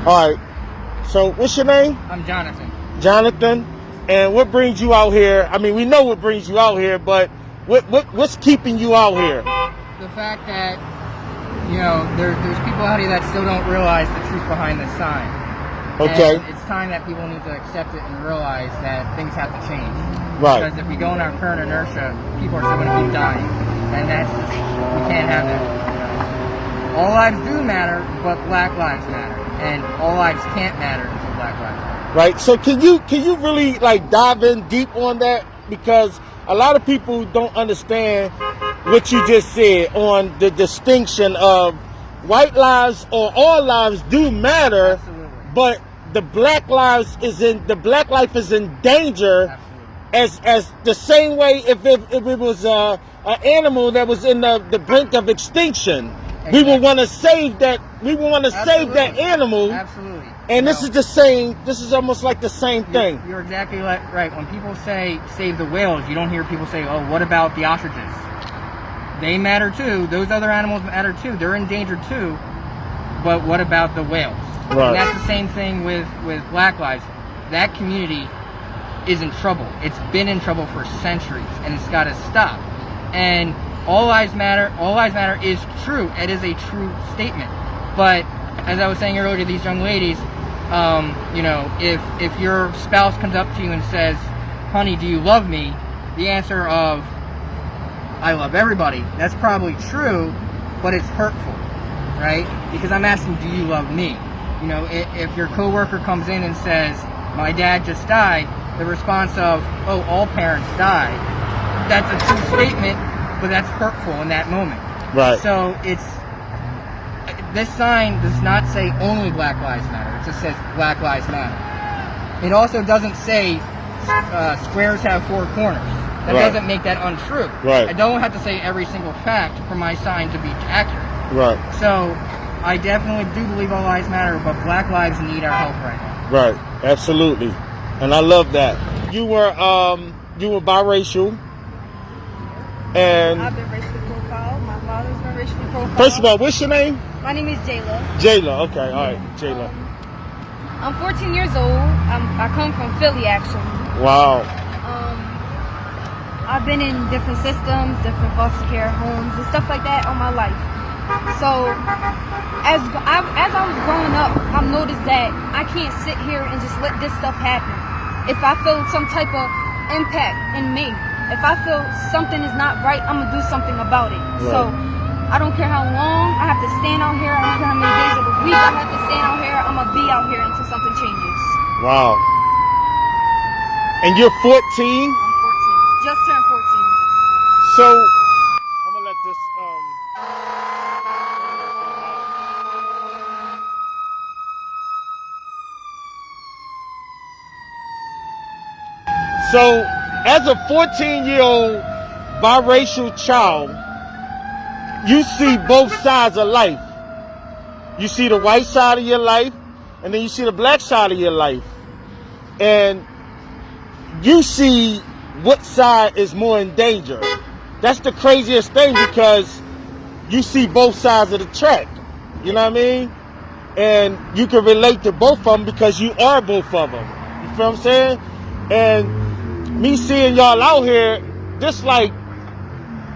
All right. So what's your name? I'm Jonathan. Jonathan. And what brings you out here? I mean, we know what brings you out here, but what's keeping you out here? The fact that, you know, there's people out here that still don't realize the truth behind this sign. Okay. And it's time that people need to accept it and realize that things have to change. Right. Because if we go in our current inertia, people are still going to keep dying. And that's just, we can't have that. You know? All lives do matter, but Black lives matter. And all lives can't matter until Black lives matter. Right. So can you really like dive in deep on that? Because a lot of people don't understand what you just said on the distinction of white lives or all lives do matter. Absolutely. But the black life is in danger. Absolutely. as the same way if it was an animal that was in the brink of extinction. Exactly. We would want to save that. We would want to save that animal. Absolutely. And this is the same. This is almost like the same thing. You're exactly right. When people say save the whales, you don't hear people say, "Oh, what about the ostriches? They matter too. Those other animals matter too. They're in danger too. But what about the whales?" Right. And that's the same thing with Black lives. That community is in trouble. It's been in trouble for centuries, and it's got to stop. And all lives matter. All lives matter is true. It is a true statement. But as I was saying earlier to these young ladies, you know, if your spouse comes up to you and says, "Honey, do you love me?" The answer of "I love everybody," that's probably true, but it's hurtful, right? Because I'm asking, do you love me? You know, if your coworker comes in and says, "My dad just died," the response of, "Oh, all parents die," that's a true statement, but that's hurtful in that moment. Right. So this sign does not say only Black Lives Matter. It just says Black Lives Matter. It also doesn't say squares have four corners. That doesn't make that untrue. Right. I don't have to say every single fact for my sign to be accurate. Right. So I definitely do believe all lives matter, but Black lives need our help right now. Right. Absolutely. And I love that. You were biracial. And I've been racially profiled. My father's been racially profiled. First of all, what's your name? My name is Jayla. Jayla. Okay. All right. Jayla. I'm 14 years old. I come from Philly, actually. Wow. I've been in different systems, different foster care homes, and stuff like that all my life. So, as I was growing up, I've noticed that I can't sit here and just let this stuff happen. If I feel some type of impact in me, if I feel something is not right, I'm going to do something about it. Right. So, I don't care how long I have to stand out here, I don't care how many days of the week I have to stand out here, I'm going to be out here until something changes. Wow. And you're 14? Just turned 14. So, I'm gonna let this. So, as a 14-year-old biracial child, you see both sides of life. You see the white side of your life, and then you see the black side of your life. And you see what side is more in danger. That's the craziest thing, because you see both sides of the track. You know what I mean? And you can relate to both of them because you are both of them. You feel what I'm saying? And me seeing y'all out here, this like,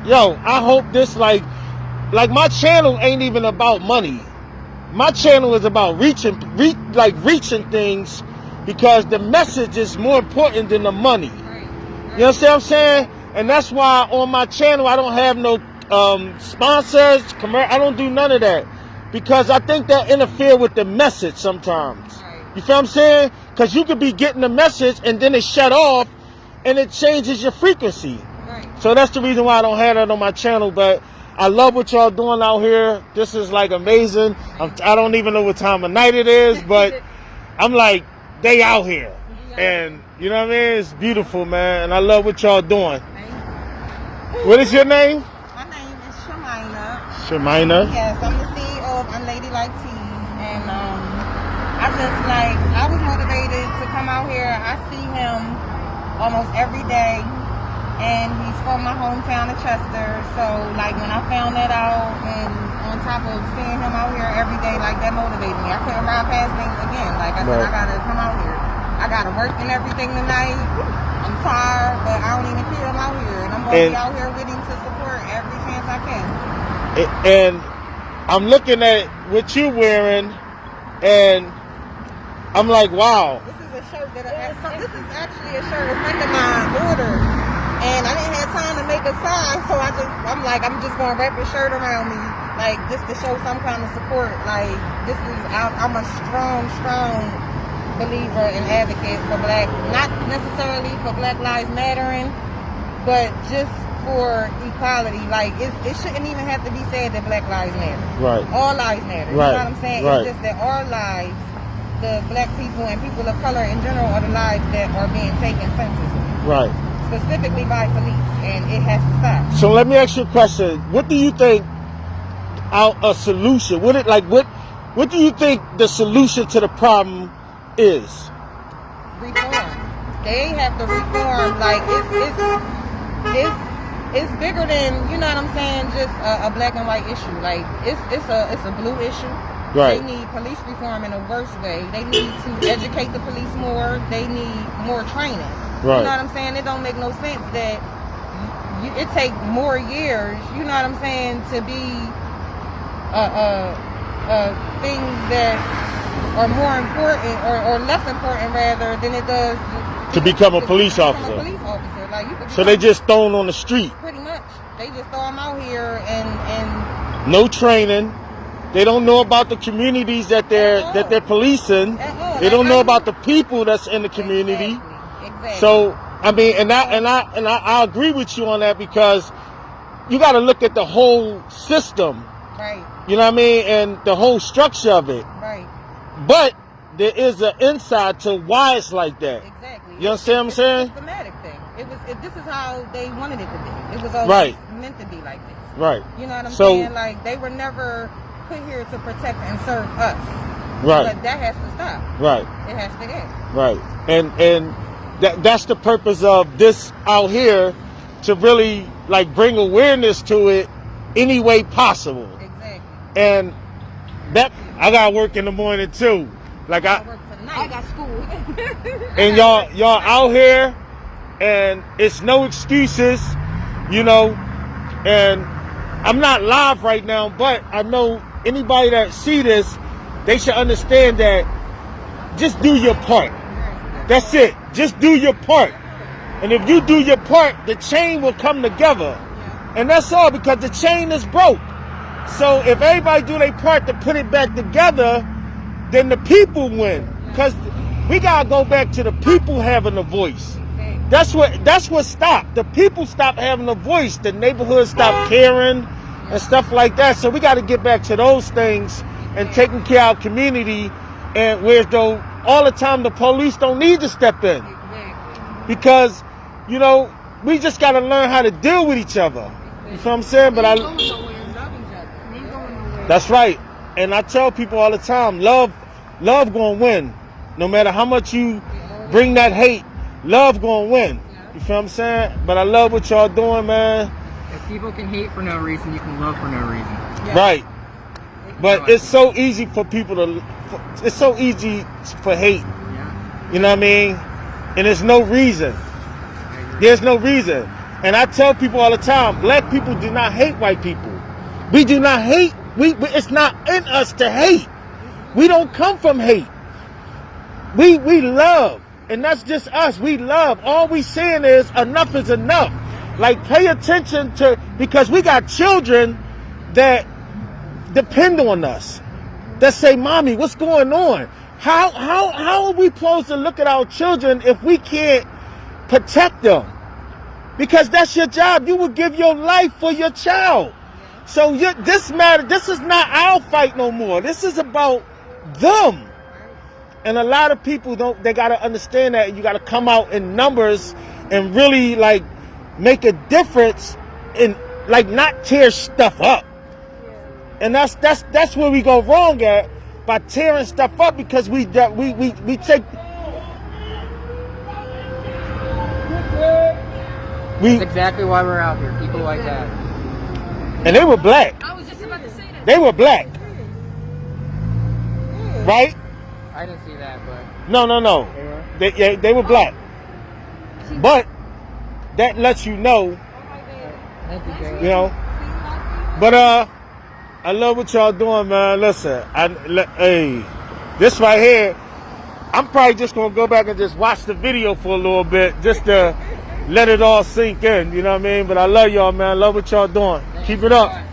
yo, I hope this like my channel ain't even about money. My channel is about reaching things, because the message is more important than the money. You know what I'm saying? And that's why on my channel I don't have no sponsors, I don't do none of that, because I think that interfere with the message sometimes. You feel what I'm saying? Because you could be getting the message and then it shut off and it changes your frequency. So that's the reason why I don't have that on my channel. But I love what y'all doing out here. This is like amazing. I don't even know what time of night it is, but I'm like, they out here. And you know what I mean? It's beautiful, man. And I love what y'all doing. What is your name? My name is Shemina. Shemina? Yes, I'm the CEO of Unladylike Teas. And I was motivated to come out here. I see him almost every day. And he's from my hometown of Chester. So, like, when I found that out and on top of seeing him out here every day, like that motivated me. I couldn't ride past things again. Like I said, I gotta come out here. I gotta work and everything tonight. I'm tired, but I don't even care. I'm out here, and I'm gonna be out here with him to support every chance I can. And I'm looking at what you're wearing, and I'm like, wow. This is a shirt that this is actually a shirt a friend of mine ordered, and I didn't have time to make a size, so I'm just gonna wrap a shirt around me, like just to show some kind of support. Like I'm a strong believer and advocate for not necessarily for Black Lives Mattering, but just for equality. Like it shouldn't even have to be said that Black Lives Matter. Right. All lives matter. Right. You know what I'm saying? Right. It's just that our lives, the black people and people of color in general, are the lives that are being taken senselessly. Right. Specifically by police, and it has to stop. So let me ask you a question. What do you think a solution? What do you think the solution to the problem is? Reform. They have to reform. Like it's bigger than, you know what I'm saying, just a black and white issue. Like it's a blue issue. Right. They need police reform in a worse way. They need to educate the police more. They need more training. Right. You know what I'm saying? It don't make no sense that it take more years, you know what I'm saying, to be things that are more important or less important rather than it does to become a police officer. Like, so they just thrown on the street. Pretty much. They just throw them out here and no training. They don't know about the communities that they're policing. They don't know about the people that's in the community. Exactly. So I mean, and I agree with you on that, because you got to look at the whole system. Right. You know what I mean, and the whole structure of it. Right. But there is an inside to why it's like that. Exactly. You understand what I'm saying? It's a systematic thing. This is how they wanted it to be. It was always meant to be like this. Right. You know what I'm saying? Like, they were never put here to protect and serve us. Right. But that has to stop. Right. It has to end. Right. And that's the purpose of this out here, to really like bring awareness to it any way possible. Exactly. And that I gotta work in the morning too. Like I got school. And y'all out here, and it's no excuses, you know. And I'm not live right now, but I know anybody that see this, they should understand that just do your part. That's it. Just do your part. And if you do your part, the chain will come together. And that's all, because the chain is broke. So if everybody do their part to put it back together, then the people win. Because we gotta go back to the people having a voice. That's what stopped. The people stopped having a voice. The neighborhood stopped caring and stuff like that. So we gotta get back to those things and taking care of our community. And whereas though all the time the police don't need to step in. Because, you know, we just gotta learn how to deal with each other. You feel what I'm saying? But that's right. And I tell people all the time, love gonna win. No matter how much you bring that hate, love gonna win. You feel what I'm saying? But I love what y'all doing, man. If people can hate for no reason, you can love for no reason. Yeah. Right. But it's so easy for people to, it's so easy for hate. Yeah. You know what I mean? And there's no reason. There's no reason. And I tell people all the time, black people do not hate white people. We do not hate. It's not in us to hate. We don't come from hate. We love. And that's just us. We love. All we saying is enough is enough. Like, pay attention to, because we got children that depend on us. That say, Mommy, what's going on? How are we supposed to look at our children if we can't protect them? Because that's your job. You will give your life for your child. So this is not our fight no more. This is about them. And a lot of people they got to understand that. You got to come out in numbers and really like make a difference in, like, not tear stuff up. And that's where we go wrong at, by tearing stuff up, because we take. That's exactly why we're out here. People like that. And they were black. I was just about to say that. They were black. Right? I didn't see that, but No. They were black. But that lets you know, thank you, Jay. you know. But I love what y'all doing, man. Listen, hey, this right here, I'm probably just gonna go back and just watch the video for a little bit, just to let it all sink in. You know what I mean? But I love y'all, man. I love what y'all doing. Keep it up.